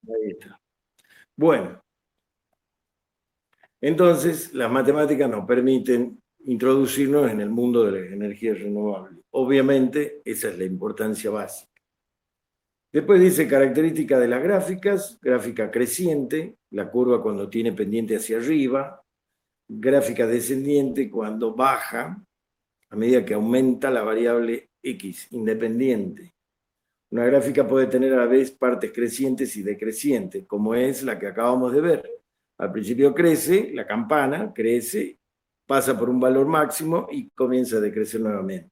Ahí está. Bueno, entonces las matemáticas nos permiten introducirnos en el mundo de las energías renovables. Obviamente, esa es la importancia básica. Después dice característica de las gráficas, gráfica creciente, la curva cuando tiene pendiente hacia arriba, gráfica descendiente cuando baja a medida que aumenta la variable X independiente. Una gráfica puede tener a la vez partes crecientes y decrecientes, como es la que acabamos de ver. Al principio crece, la campana crece, pasa por un valor máximo y comienza a decrecer nuevamente.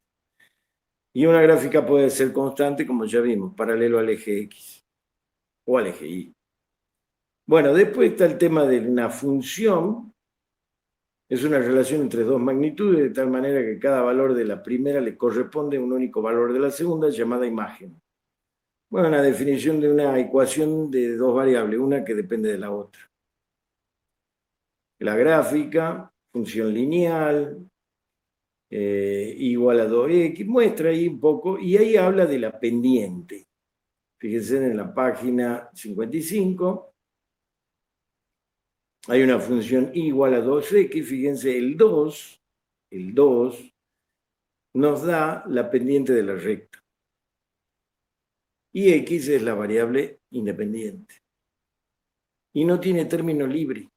Y una gráfica puede ser constante, como ya vimos, paralelo al eje X o al eje Y. Bueno, después está el tema de una función. Es una relación entre dos magnitudes, de tal manera que cada valor de la primera le corresponde a un único valor de la segunda, llamada imagen. Bueno, una definición de una ecuación de dos variables, una que depende de la otra. La gráfica, función lineal, igual a 2x, muestra ahí un poco, y ahí habla de la pendiente. Fíjense en la página 55, hay una función igual a 2x, fíjense, el 2 nos da la pendiente de la recta. Y x es la variable independiente. Y no tiene término libre.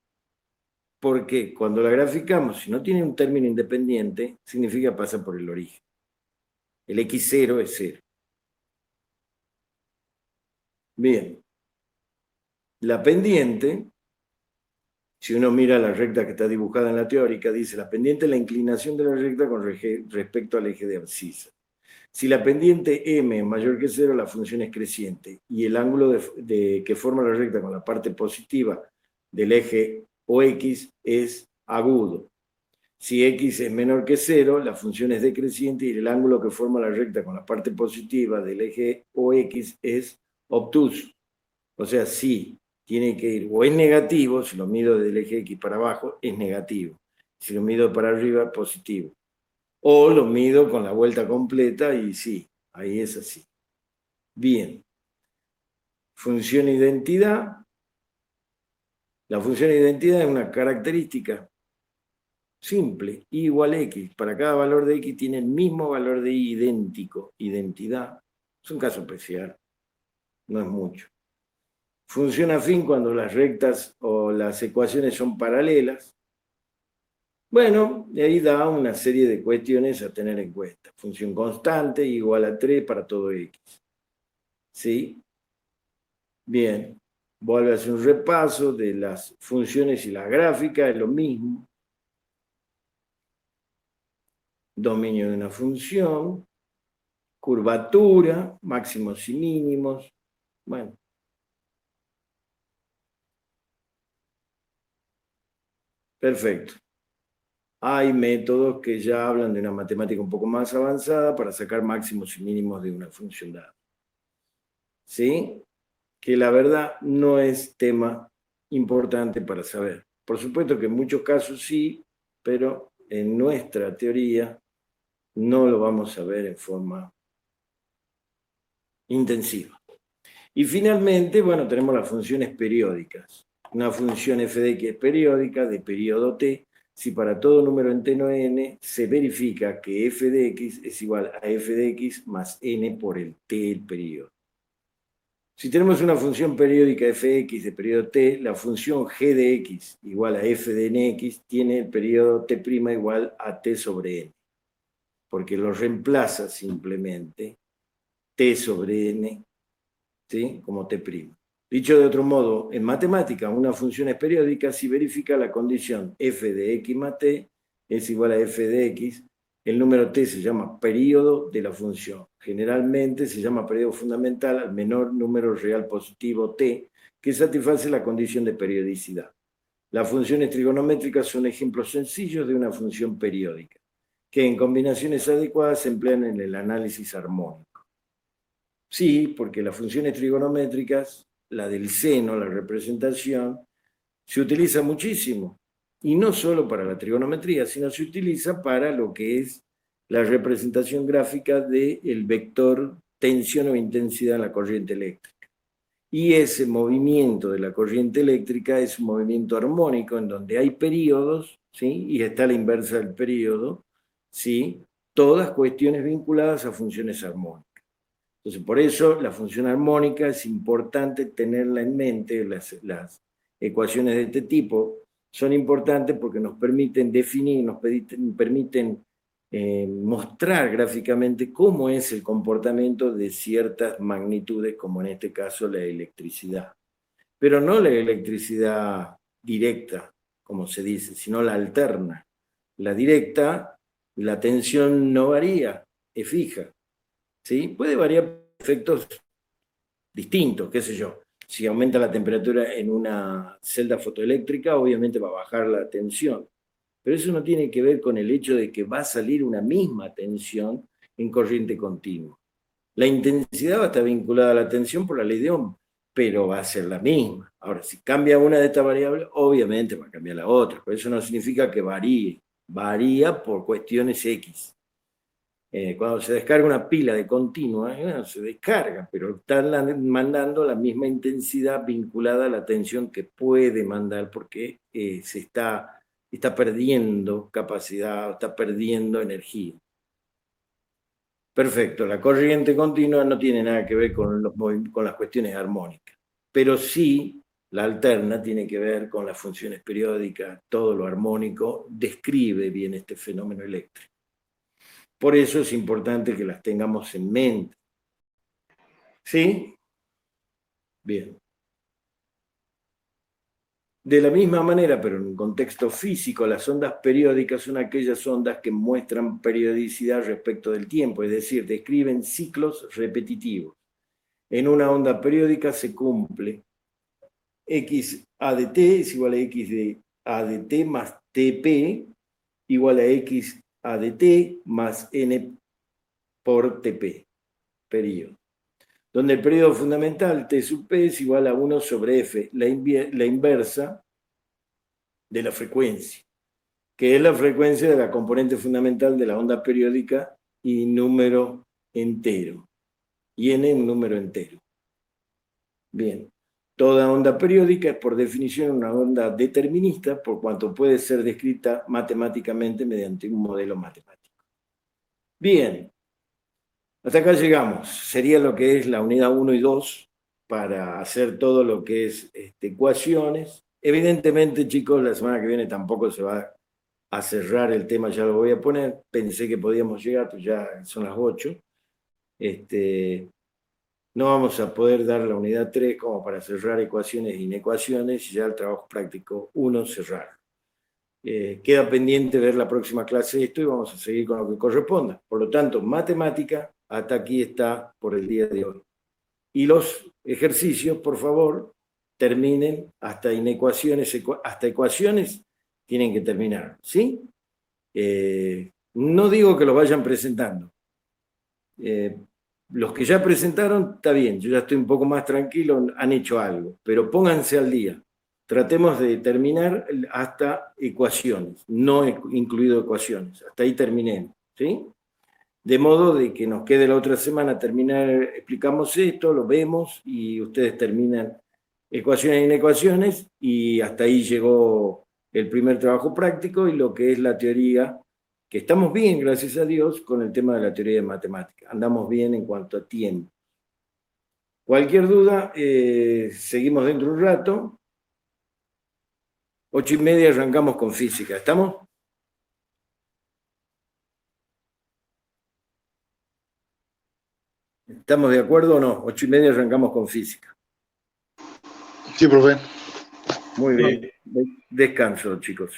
Porque cuando la graficamos, si no tiene un término independiente, significa pasa por el origen. El x0 es 0. Bien. La pendiente, si uno mira la recta que está dibujada en la teórica, dice la pendiente es la inclinación de la recta con respecto al eje de abscisa. Si la pendiente m es mayor que 0, la función es creciente y el ángulo que forma la recta con la parte positiva del eje OX es agudo. Si x es menor que 0, la función es decreciente y el ángulo que forma la recta con la parte positiva del eje OX es obtuso. O sea, si tiene que ir o es negativo, si lo mido del eje X para abajo, es negativo. Si lo mido para arriba, positivo. O lo mido con la vuelta completa y sí, ahí es así. Bien. Función identidad. La función identidad es una característica simple, y igual a x. Para cada valor de x tiene el mismo valor de y idéntico. Identidad. Es un caso especial. No es mucho. Función afín cuando las rectas o las ecuaciones son paralelas. Bueno, de ahí da una serie de cuestiones a tener en cuenta. Función constante igual a 3 para todo x. ¿Sí? Bien. Vuelve a hacer un repaso de las funciones y la gráfica, es lo mismo. Dominio de una función, curvatura, máximos y mínimos. Bueno. Perfecto. Hay métodos que ya hablan de una matemática un poco más avanzada para sacar máximos y mínimos de una función dada. ¿Sí? Que la verdad no es tema importante para saber. Por supuesto que en muchos casos sí, pero en nuestra teoría no lo vamos a ver en forma intensiva. Y finalmente, bueno, tenemos las funciones periódicas. Una función f de x es periódica de periodo t si para todo número entero n se verifica que f de x es igual a f de x más n por el t el periodo. Si tenemos una función periódica fx de periodo t, la función g de x igual a f de nx tiene el periodo t' igual a t sobre n, porque lo reemplaza simplemente t sobre n, ¿sí? Como t'. Dicho de otro modo, en matemática, una función es periódica si verifica la condición f de x más t es igual a f de x. El número t se llama periodo de la función. Generalmente se llama periodo fundamental al menor número real positivo t que satisface la condición de periodicidad. Las funciones trigonométricas son ejemplos sencillos de una función periódica, que en combinaciones adecuadas se emplean en el análisis armónico. Sí, porque las funciones trigonométricas, la del seno, la representación, se utiliza muchísimo. Y no solo para la trigonometría, sino se utiliza para lo que es la representación gráfica del vector tensión o intensidad en la corriente eléctrica. Y ese movimiento de la corriente eléctrica es un movimiento armónico en donde hay periodos, ¿sí? Y está la inversa del periodo, ¿sí? Todas cuestiones vinculadas a funciones armónicas. Entonces, por eso la función armónica es importante tenerla en mente. Las ecuaciones de este tipo son importantes porque nos permiten definir, nos permiten mostrar gráficamente cómo es el comportamiento de ciertas magnitudes, como en este caso la electricidad. Pero no la electricidad directa, como se dice, sino la alterna. La directa, la tensión no varía, es fija. ¿Sí? Puede variar efectos distintos, qué sé yo. Si aumenta la temperatura en una celda fotoeléctrica, obviamente va a bajar la tensión. Pero eso no tiene que ver con el hecho de que va a salir una misma tensión en corriente continua. La intensidad va a estar vinculada a la tensión por la ley de Ohm, pero va a ser la misma. Ahora, si cambia una de estas variables, obviamente va a cambiar la otra. Pero eso no significa que varíe. Varía por cuestiones X. Cuando se descarga una pila de continua, bueno, se descarga, pero están mandando la misma intensidad vinculada a la tensión que puede mandar porque está perdiendo capacidad, está perdiendo energía. Perfecto, la corriente continua no tiene nada que ver con las cuestiones armónicas, pero sí la alterna tiene que ver con las funciones periódicas, todo lo armónico describe bien este fenómeno eléctrico. Por eso es importante que las tengamos en mente. ¿Sí? Bien. De la misma manera, pero en un contexto físico, las ondas periódicas son aquellas ondas que muestran periodicidad respecto del tiempo, es decir, describen ciclos repetitivos. En una onda periódica se cumple x a de t es igual a x de a de t más tp igual a x a de t más n por tp, periodo. Donde el periodo fundamental T sub P es igual a 1 sobre F, la inversa de la frecuencia, que es la frecuencia de la componente fundamental de la onda periódica y número entero, y n un número entero. Bien, toda onda periódica es por definición una onda determinista, por cuanto puede ser descrita matemáticamente mediante un modelo matemático. Bien, hasta acá llegamos. Sería lo que es la unidad 1 y 2 para hacer todo lo que es ecuaciones. Evidentemente, chicos, la semana que viene tampoco se va a cerrar el tema, ya lo voy a poner. Pensé que podíamos llegar, pues ya son las 8. No vamos a poder dar la unidad 3 como para cerrar ecuaciones e inecuaciones y ya el trabajo práctico 1 cerrar. Queda pendiente ver la próxima clase esto y vamos a seguir con lo que corresponda. Por lo tanto, matemática, hasta aquí está por el día de hoy. Y los ejercicios, por favor, terminen hasta inecuaciones, hasta ecuaciones tienen que terminar, ¿sí? No digo que los vayan presentando. Los que ya presentaron, está bien, yo ya estoy un poco más tranquilo, han hecho algo, pero pónganse al día. Tratemos de terminar hasta ecuaciones, no incluido ecuaciones, hasta ahí terminemos, ¿sí? De modo de que nos quede la otra semana terminar, explicamos esto, lo vemos y ustedes terminan ecuaciones e inecuaciones y hasta ahí llegó el primer trabajo práctico y lo que es la teoría, que estamos bien, gracias a Dios, con el tema de la teoría de matemáticas. Andamos bien en cuanto a tiempo. Cualquier duda, seguimos dentro de un rato. 8:30 arrancamos con física. ¿Estamos? ¿Estamos de acuerdo o no? 8:30 arrancamos con física. Sí, profe. Muy bien. Descanso, chicos.